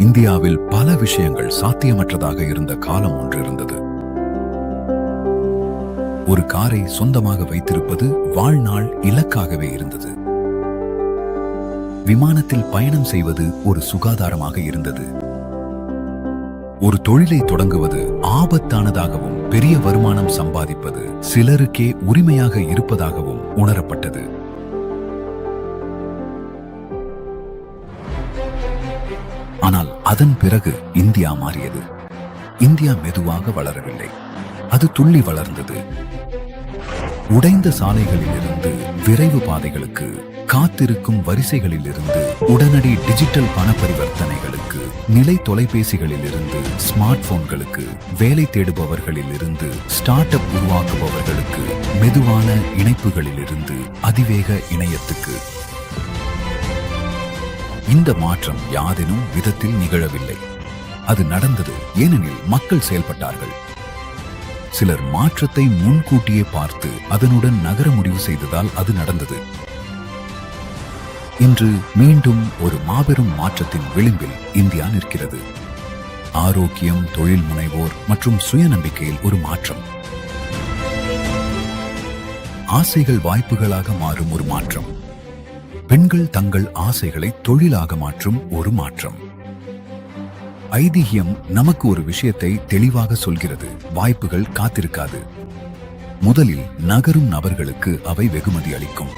இந்தியாவில் பல விஷயங்கள் சாத்தியமற்றதாக இருந்த காலம் ஒன்று இருந்தது. ஒரு காரை சொந்தமாக வைத்திருப்பது வாழ்நாள் இலக்காகவே இருந்தது. விமானத்தில் பயணம் செய்வது ஒரு சுகாதாரமாக இருந்தது. ஒரு தொழிலை தொடங்குவது ஆபத்தானதாகவும் பெரிய வருமானம் சம்பாதிப்பது சிலருக்கே உரிமையாக இருப்பதாகவும் உணரப்பட்டது. ஆனால் அதன் பிறகு இந்தியா மாறியது. இந்தியா மெதுவாக வளரவில்லை, அது துள்ளி வளர்ந்தது. உடைந்த சாலைகளிலிருந்து விரைவு பாதைகளுக்கு, காத்திருக்கும் வரிசைகளிலிருந்து உடனடி டிஜிட்டல் பண பரிவர்த்தனைகளுக்கு, நிலை தொலைபேசிகளிலிருந்து ஸ்மார்ட் போன்களுக்கு, வேலை தேடுபவர்களிலிருந்து ஸ்டார்ட் அப் உருவாக்குபவர்களுக்கு, மெதுவான இணைப்புகளிலிருந்து அதிவேக இணையத்துக்கு. இந்த மாற்றம் யாதெனும் விதத்தில் நிகழவில்லை. அது நடந்தது ஏனெனில் மக்கள் செயல்பட்டார்கள். சிலர் மாற்றத்தை முன்கூட்டியே பார்த்து அதனுடன் நகர முடிவு செய்ததால் அது நடந்தது. இன்று மீண்டும் ஒரு மாபெரும் மாற்றத்தின் விளிம்பில் இந்தியா நிற்கிறது. ஆரோக்கியம், தொழில் முனைவோர் மற்றும் சுயநம்பிக்கையில் ஒரு மாற்றம். ஆசைகள் வாய்ப்புகளாக மாறும் ஒரு மாற்றம். பெண்கள் தங்கள் ஆசைகளை தொழிலாக மாற்றும் ஒரு மாற்றம். ஐதிஹ்யம் நமக்கு ஒரு விஷயத்தை தெளிவாக சொல்கிறது: வாய்ப்புகள் காத்திருக்காது. முதலில் நகரும் நபர்களுக்கு அவை வெகுமதி அளிக்கும்.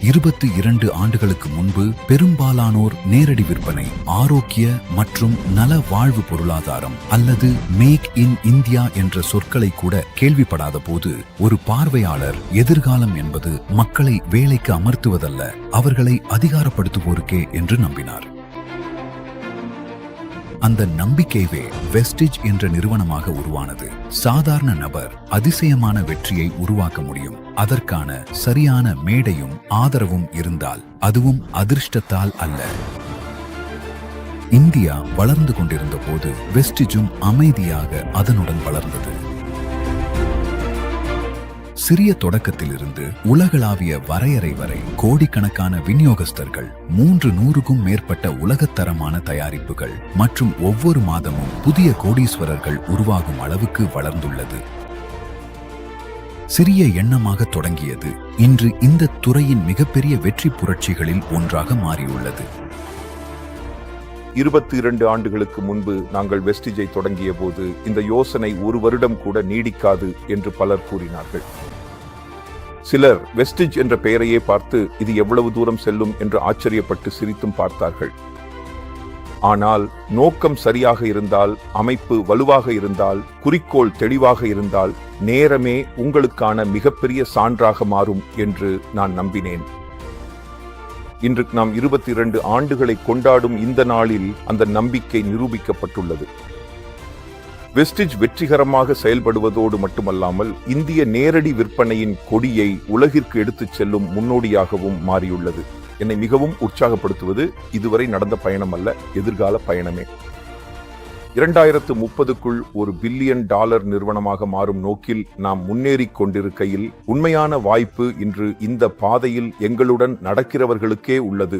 22 ஆண்டுகளுக்கு முன்பு பெரும்பாலானோர் நேரடி விற்பனை, ஆரோக்கிய மற்றும் நல வாழ்வு பொருளாதாரம் அல்லது மேக் இன் இந்தியா என்ற சொற்களை கூட கேள்விப்படாத போது ஒரு பார்வையாளர் எதிர்காலம் என்பது மக்களை வேலைக்கு அமர்த்துவதல்ல, அவர்களை அதிகாரப்படுத்துவோருக்கே என்று நம்பினார். அந்த நம்பிக்கைவே வெஸ்டிஜ் என்ற நிறுவனமாக உருவானது. சாதாரண நபர் அதிசயமான வெற்றியை உருவாக்க முடியும், அதற்கான சரியான மேடையும் ஆதரவும் இருந்தால், அதுவும் அதிர்ஷ்டத்தால் அல்ல. இந்தியா வளர்ந்து கொண்டிருந்த போது வெஸ்டிஜும் அமைதியாக அதனுடன் வளர்ந்தது. சிறிய தொடக்கத்திலிருந்து உலகளாவிய வரையறை வரை கோடிக்கணக்கான விநியோகஸ்தர்கள், 300க்கும் மேற்பட்ட உலகத்தரமான தயாரிப்புகள் மற்றும் ஒவ்வொரு மாதமும் புதிய கோடீஸ்வரர்கள் உருவாகும் அளவுக்கு வளர்ந்துள்ளது. சிறிய எண்ணமாக தொடங்கியது இன்று இந்த துறையின் மிகப்பெரிய வெற்றி புரட்சிகளில் ஒன்றாக மாறியுள்ளது. 22 ஆண்டுகளுக்கு முன்பு நாங்கள் வெஸ்டிஜை தொடங்கிய போது இந்த யோசனை ஒரு வருடம் கூட நீடிக்காது என்று பலர் கூறினார்கள். சிலர் வெஸ்டிஜ் என்ற பெயரையே பார்த்து இது எவ்வளவு தூரம் செல்லும் என்று ஆச்சரியப்பட்டு சிரித்தும் பார்த்தார்கள். ஆனால் நோக்கம் சரியாக இருந்தால், அமைப்பு வலுவாக இருந்தால், குறிக்கோள் தெளிவாக இருந்தால், நேரமே உங்களுக்கான மிகப்பெரிய சான்றாக மாறும் என்று நான் நம்பினேன். இன்று நாம் 22 ஆண்டுகளை கொண்டாடும் இந்த நாளில் அந்த நம்பிக்கை நிரூபிக்கப்பட்டுள்ளது. வெஸ்டிஜ் வெற்றிகரமாக செயல்படுவதோடு மட்டுமல்லாமல் இந்திய நேரடி விற்பனையின் கொடியை உலகிற்கு எடுத்துச் செல்லும் முன்னோடியாகவும் மாறியுள்ளது. என்னை மிகவும் உற்சாகப்படுத்துவது இதுவரை நடந்த பயணம் அல்ல, எதிர்கால பயணமே. 2030க்குள் ஒரு $1 பில்லியன் நிறுவனமாக மாறும் நோக்கில் நாம் முன்னேறிக் கொண்டிருக்கையில் உண்மையான வாய்ப்பு இன்று இந்த பாதையில் எங்களுடன் நடக்கிறவர்களுக்கே உள்ளது.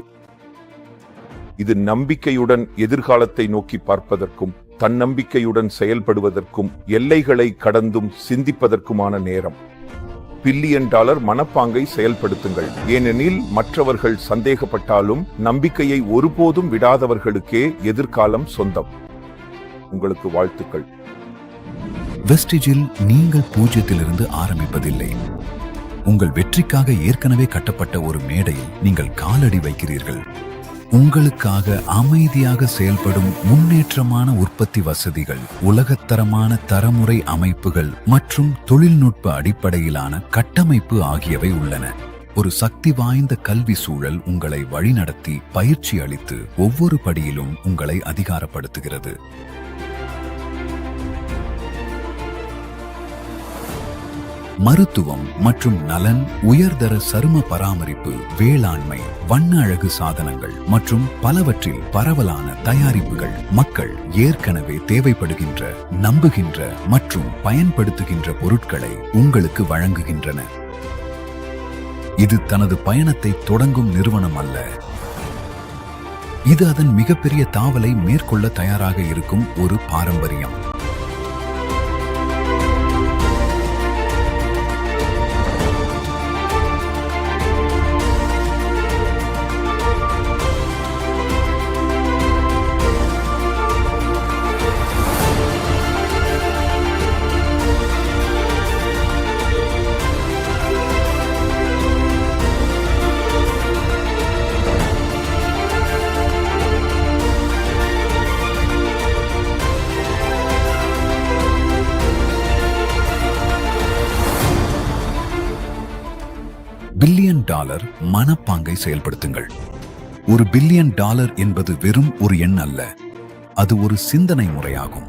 இது நம்பிக்கையுடன் எதிர்காலத்தை நோக்கி பார்ப்பதற்கும், தன்னம்பிக்கையுடன் செயல்படுவதற்கும், எல்லைகளை கடந்தும் சிந்திப்பதற்குமான நேரம். $1 பில்லியன் மனப்பாங்கை செயல்படுத்துங்கள், ஏனெனில் மற்றவர்கள் சந்தேகப்பட்டாலும் நம்பிக்கையை ஒருபோதும் விடாதவர்களுக்கே எதிர்காலம் சொந்தம். உங்களுக்கு வாழ்த்துக்கள். வெஸ்டிஜில் நீங்கள் 0லிருந்து ஆரம்பிப்பதில்லை. உங்கள் வெற்றிக்காக ஏற்கனவே கட்டப்பட்ட ஒரு மேடையில் நீங்கள் காலடி வைக்கிறீர்கள். உங்களுக்காக அமைதியாக செயல்படும் முன்னேற்றமான உற்பத்தி வசதிகள், உலகத்தரமான தரமுறை அமைப்புகள் மற்றும் தொழில்நுட்ப அடிப்படையிலான கட்டமைப்பு ஆகியவை உள்ளன. ஒரு சக்தி வாய்ந்த கல்வி சூழல் உங்களை வழிநடத்தி பயிற்சி அளித்து ஒவ்வொரு படியிலும் உங்களை அதிகாரப்படுத்துகிறது. மருத்துவம் மற்றும் நலன், உயர்தர சரும பராமரிப்பு, வேளாண்மை, வண்ண அழகு சாதனங்கள் மற்றும் பலவற்றில் பரவலான தயாரிப்புகள் மக்கள் ஏற்கனவே தேவைப்படுகின்ற, நம்புகின்ற மற்றும் பயன்படுத்துகின்ற பொருட்களை உங்களுக்கு வழங்குகின்றன. இது தனது பயணத்தை தொடங்கும் நிறுவனம் அல்ல, இது அதன் மிகப்பெரிய தாவலை மேற்கொள்ள தயாராக இருக்கும் ஒரு பாரம்பரியம். $1 பில்லியன் மனப்பாங்கை செயல்படுத்துங்கள். $1 பில்லியன் என்பது வெறும் ஒரு எண் அல்ல, அது ஒரு சிந்தனை முறையாகும்.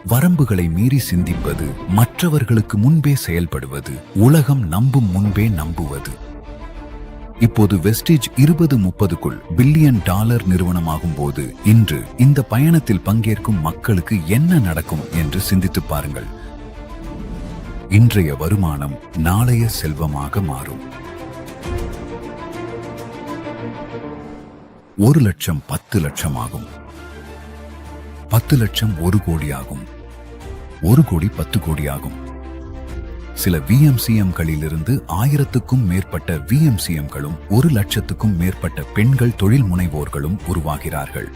வரம்புகளை மீறி சிந்திப்பது, மற்றவர்களுக்கு முன்பே செயல்படுவது, உலகம் நம்பும் முன்பே நம்புவது. இப்போது வெஸ்டிஜ் 2030க்குள் $1 பில்லியன் நிறுவனமாகும் போது இன்று இந்த பயணத்தில் பங்கேற்கும் மக்களுக்கு என்ன நடக்கும் என்று சிந்தித்துப் பாருங்கள். இன்றைய வருமானம் நாளைய செல்வமாக மாறும். 1 லட்சம் 10 லட்சம் ஆகும். 10 லட்சம் 1 கோடி ஆகும். 1 கோடி 10 கோடி ஆகும். சில VMCMகளிலிருந்து 1000க்கும் மேற்பட்ட VMCMகளும் 1 லட்சத்துக்கும் மேற்பட்ட பெண்கள் தொழில் முனைவோர்களும் உருவாகிறார்கள்.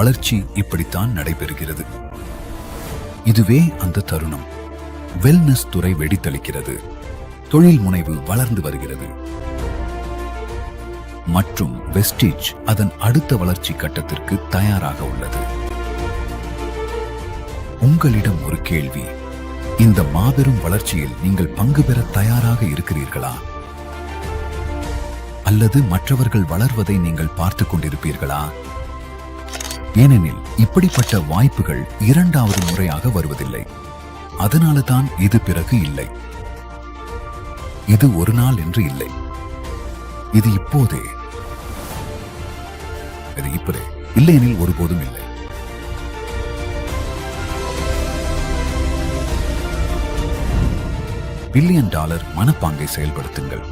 வளர்ச்சி இப்படித்தான் நடைபெறுகிறது. இதுவே அந்த தருணம். வெல்னஸ் துறை வெடித்தளிக்கிறது. தொழில் முனைவு வளர்ந்து வருகிறது. மற்றும் வெஸ்டிஜ் அதன் அடுத்த வளர்ச்சி கட்டத்திற்கு தயாராக உள்ளது. உங்களிடம் ஒரு கேள்வி. இந்த மாபெரும் வளர்ச்சியில் நீங்கள் பங்கு பெற தயாராக இருக்கிறீர்களா? அல்லது மற்றவர்கள் வளர்வதை நீங்கள் பார்த்துக் கொண்டிருப்பீர்களா? ஏனெனில் இப்படிப்பட்ட வாய்ப்புகள் 2வது முறையாக வருவதில்லை. அதனால்தான் இது பிறகு இல்லை. இது ஒரு நாள் என்று இல்லை. இது இப்போதே. இது இப்போதே. இல்லையெனில் ஒருபோதும் இல்லை. $1 பில்லியன் மனப்பாங்கை செயல்படுத்துங்கள்.